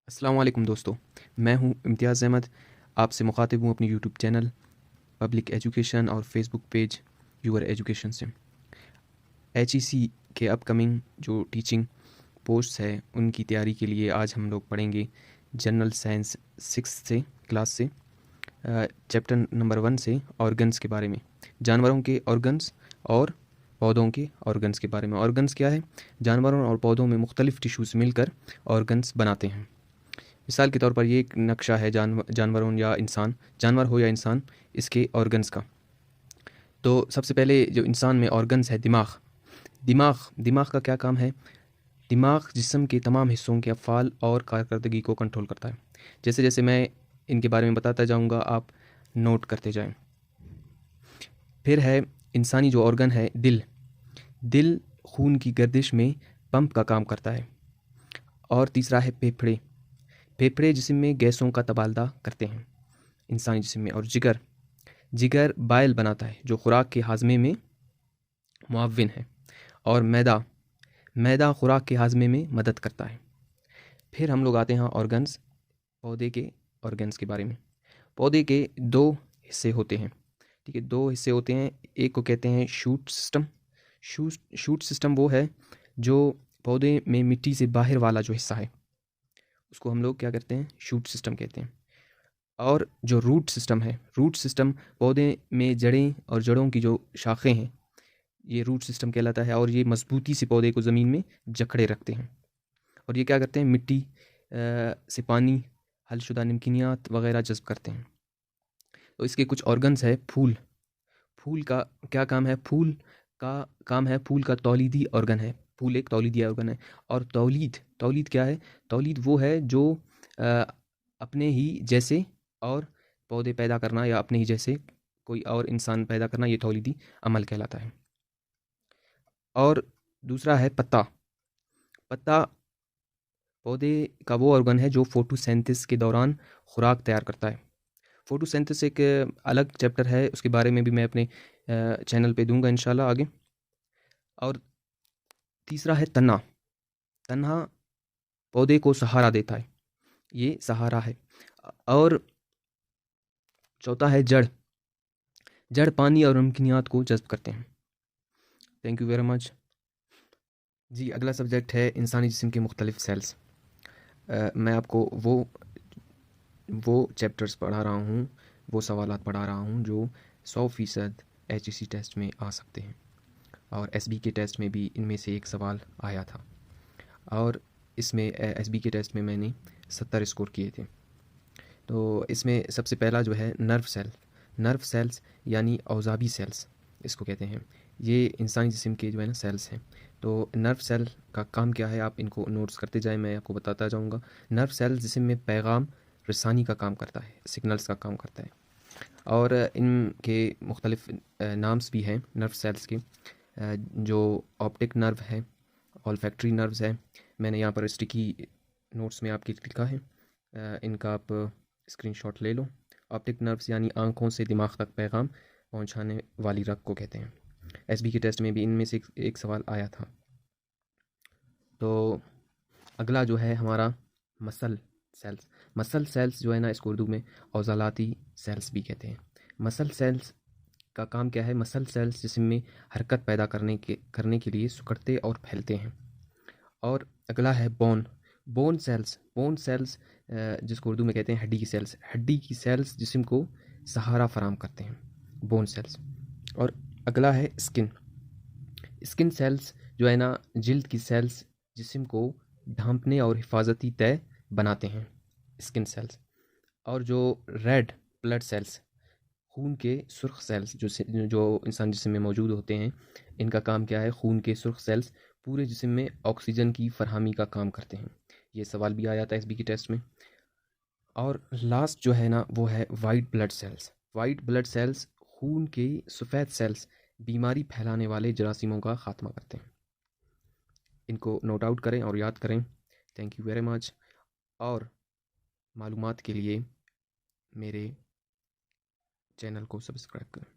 अस्सलाम वालेकुम दोस्तों। मैं हूं इम्तियाज़ अहमद। आपसे मुखातिब हूं अपनी यूट्यूब चैनल पब्लिक एजुकेशन और फेसबुक पेज यूअर एजुकेशन से। HEC के अपकमिंग जो टीचिंग पोस्ट्स है उनकी तैयारी के लिए आज हम लोग पढ़ेंगे जनरल साइंस 6 से क्लास से चैप्टर नंबर 1 से ऑर्गन्स के बारे में, जानवरों के ऑर्गन्स और पौधों के ऑर्गन्स के बारे में। ऑर्गन्स क्या है? जानवरों और पौधों में मुख्तलिफ टिश्यूज़ मिलकर ऑर्गन्स बनाते हैं। मिसाल के तौर पर ये एक नक्शा है जानवरों या इंसान, जानवर हो या इंसान, इसके ऑर्गन्स का। तो सबसे पहले जो इंसान में ऑर्गन्स है, दिमाग। दिमाग का क्या काम है? दिमाग जिस्म के तमाम हिस्सों के अफ़ाल और कारकर्दगी को कंट्रोल करता है। जैसे जैसे मैं इनके बारे में बताता जाऊंगा, आप नोट करते जाएं। फिर है इंसानी जो ऑर्गन है, दिल। दिल खून की गर्दिश में पंप का काम करता है। और तीसरा है फेफड़े। फेफड़े जिस्म में गैसों का तबादला करते हैं इंसानी जिस्म में। और जिगर, जिगर बाइल बनाता है जो खुराक के हाजमे में मुआविन है। और मैदा, मैदा खुराक के हाजमे में मदद करता है। फिर हम लोग आते हैं ऑर्गन्स, पौधे के ऑर्गन्स के बारे में। पौधे के दो हिस्से होते हैं, ठीक है, दो हिस्से होते हैं। एक को कहते हैं शूट सिस्टम। शूट सिस्टम वो है जो पौधे में मिट्टी से बाहर वाला जो हिस्सा है उसको हम लोग क्या करते हैं? शूट सिस्टम कहते हैं। और जो रूट सिस्टम है, रूट सिस्टम पौधे में जड़ें और जड़ों की जो शाखें हैं, ये रूट सिस्टम कहलाता है। और ये मजबूती से पौधे को ज़मीन में जकड़े रखते हैं। और ये क्या करते हैं? मिट्टी से पानी, हलशुदा नमकीनियात वगैरह जज्ब करते हैं। तो इसके कुछ ऑर्गन्स है। फूल, फूल का क्या काम है? फूल का काम है, फूल का तौलीदी ऑर्गन है। फूल एक तौलीदी ऑर्गन है। और तौलीद, तौलीद क्या है? तौलीद वो है जो अ, अपने ही जैसे और पौधे पैदा करना या अपने ही जैसे कोई और इंसान पैदा करना, ये तौलीदी अमल कहलाता है। और दूसरा है पत्ता। पत्ता पौधे का वो ऑर्गन है जो फोटोसिंथेसिस के दौरान खुराक तैयार करता है। फोटोसिंथेसिस एक अलग चैप्टर है, उसके बारे में भी मैं अपने चैनल पे दूंगा इंशाल्लाह आगे। और तीसरा है तना। तना पौधे को सहारा देता है, ये सहारा है। और चौथा है जड़। जड़ पानी और नमकीनियात को जज्ब करते हैं। थैंक यू वेरी मच जी। अगला सब्जेक्ट है इंसानी जिस्म के मुख्तलिफ सेल्स। मैं आपको वो चैप्टर्स पढ़ा रहा हूँ, वो सवालात पढ़ा रहा हूँ जो 100% HEC टेस्ट में आ सकते हैं। और SB के टेस्ट में भी इनमें से एक सवाल आया था। और इसमें SB के टेस्ट में मैंने 70 स्कोर किए थे। तो इसमें सबसे पहला जो है नर्व सेल। नर्व सेल्स यानी औजाबी सेल्स इसको कहते हैं। ये इंसानी जिस्म के जो है ना सेल्स हैं। तो नर्व सेल का काम क्या है, आप इनको नोट्स करते जाएं, मैं आपको बताता जाऊंगा। नर्व सेल जिस्म में पैगाम रसानी का काम करता है, सिग्नल्स का काम करता है। और इनके मुख्तलिफ नाम्स भी हैं नर्व सेल्स के, जो ऑप्टिक नर्व है, ऑल्फैक्टरी नर्व्स है। मैंने यहाँ पर स्टिकी नोट्स में आपके लिखा है, इनका आप स्क्रीनशॉट ले लो। ऑप्टिक नर्व्स यानी आंखों से दिमाग तक पैगाम पहुंचाने वाली रग को कहते हैं। SB के टेस्ट में भी इनमें से एक सवाल आया था। तो अगला जो है हमारा मसल सेल्स। मसल सेल्स जो है ना, इसको उर्दू में औज़लाती सेल्स भी कहते हैं। मसल सेल्स का काम क्या है? मसल सेल्स जिस्म में हरकत पैदा करने के लिए सिकुड़ते और फैलते हैं। और अगला है bone. Bone cells, bone cells जिसको उर्दू में कहते हैं हड्डी की सेल्स। हड्डी की सेल्स जिस्म को सहारा फराम करते हैं, बोन सेल्स। और अगला है स्किन। स्किन सेल्स जो है ना, जिल्द की सेल्स जिस्म को ढांपने और हिफाजती तय बनाते हैं, स्किन सेल्स। और जो रेड ब्लड सेल्स, खून के सुर्ख सेल्स जो इंसान जिस्म में मौजूद होते हैं, इनका काम क्या है? खून के सुर्ख सेल्स पूरे जिस्म में ऑक्सीजन की फरहमी का काम करते हैं। ये सवाल भी आया था SB की टेस्ट में। और लास्ट जो है ना, वो है white blood cells. White blood cells खून के सफ़ेद सेल्स बीमारी फैलाने वाले जरासीमों का ख़ात्मा करते हैं। इनको नोट आउट करें और याद करें। Thank you very much. और मालूमात के लिए मेरे चैनल को सब्सक्राइब करें।